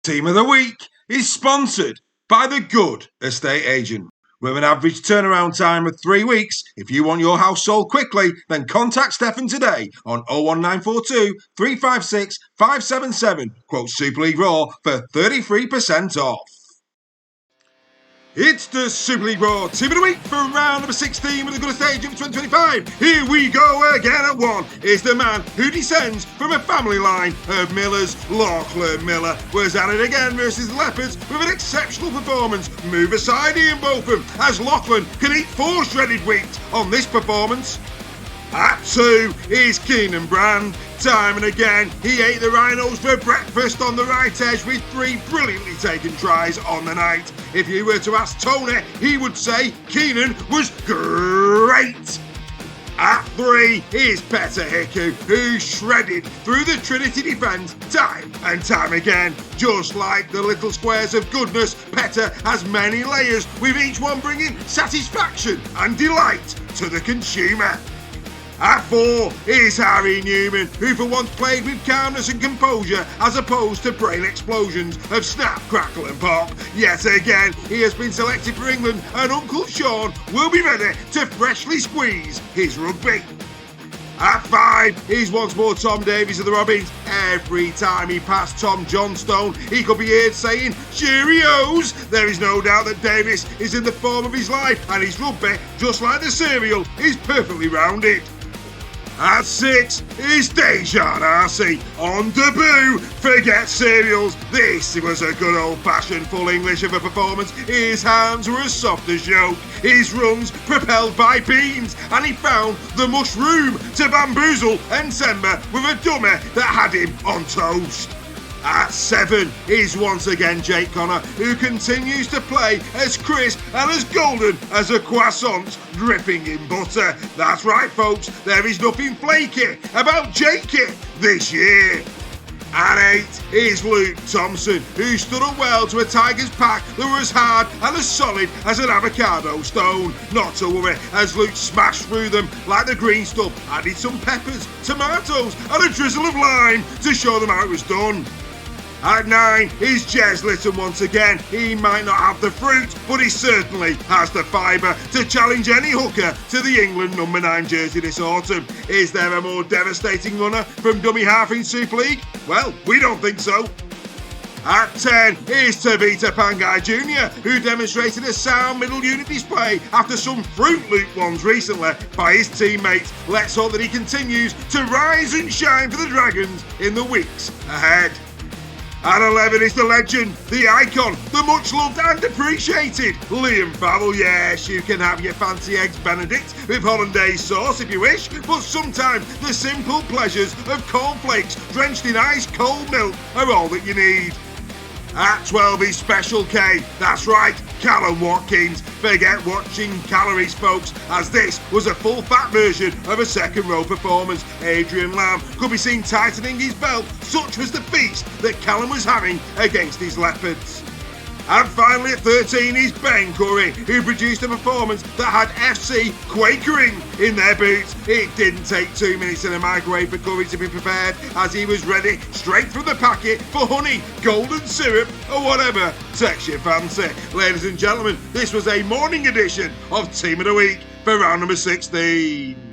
Team of the Week is sponsored by The Good Estate Agent. With an average turnaround time of 3 weeks, if you want your house sold quickly, then contact Stefan today on 01942 356 577. Quote Super League Raw for 33% off. It's the Super League Raw Team of the Week for round number 16 with the Good Estate Agent for 2025. Here we go again at one. It's the man who descends from a family line of Millers. Lachlan Miller was at it again versus the Leopards with an exceptional performance. Move aside Ian Botham as Lachlan can eat 4 shredded wheat on this performance. At 2 is Keenan Brand. Time and again, he ate the Rhinos for breakfast on the right edge with 3 brilliantly taken tries on the night. If you were to ask Tony, he would say Keenan was great. At 3 is Petter Hiku, who shredded through the Trinity defence time and time again. Just like the little squares of goodness, Petter has many layers, with each one bringing satisfaction and delight to the consumer. At 4 is Harry Newman, who for once played with calmness and composure as opposed to brain explosions of snap, crackle and pop. Yet again, he has been selected for England and Uncle Sean will be ready to freshly squeeze his rugby. At 5 is once more Tom Davies of the Robins. Every time he passed Tom Johnstone, he could be heard saying, "Cheerios!" There is no doubt that Davies is in the form of his life, and his rugby, just like the cereal, is perfectly rounded. At 6 is Dejan Arce on debut. Forget cereals. This was a good old-fashioned full English of a performance. His hands were as soft as yolk. His runs propelled by beans, and he found the mushroom to bamboozle Ensemba with a dummy that had him on toast. At 7 is once again Jake Connor, who continues to play as crisp and as golden as a croissant dripping in butter. That's right, folks, there is nothing flaky about Jakey this year. At 8 is Luke Thompson, who stood up well to a Tigers pack that were as hard and as solid as an avocado stone. Not to worry, as Luke smashed through them like the green stuff, added some peppers, tomatoes and a drizzle of lime to show them how it was done. At 9 is Jez Litton once again. He might not have the fruit, but he certainly has the fibre to challenge any hooker to the England number 9 jersey this autumn. Is there a more devastating runner from dummy half in Super League? Well, we don't think so. At 10 is Tavita Pangai Jr., who demonstrated a sound middle unit display after some Fruit Loop ones recently by his teammates. Let's hope that he continues to rise and shine for the Dragons in the weeks ahead. At 11 is the legend, the icon, the much loved and appreciated Liam Farrell. Yes, you can have your fancy eggs Benedict with hollandaise sauce if you wish, but sometimes the simple pleasures of cornflakes drenched in ice cold milk are all that you need. At 12 is Special K. That's right, Callum Watkins. Forget watching calories, folks, as this was a full-fat version of a second row performance. Adrian Lamb could be seen tightening his belt. Such was the feast that Callum was having against his Leopards. And finally at 13 is Ben Curry, who produced a performance that had FC quakering in their boots. It didn't take 2 minutes in a microwave for Curry to be prepared, as he was ready straight from the packet for honey, golden syrup or whatever takes your fancy. Ladies and gentlemen, this was a morning edition of Team of the Week for round number 16.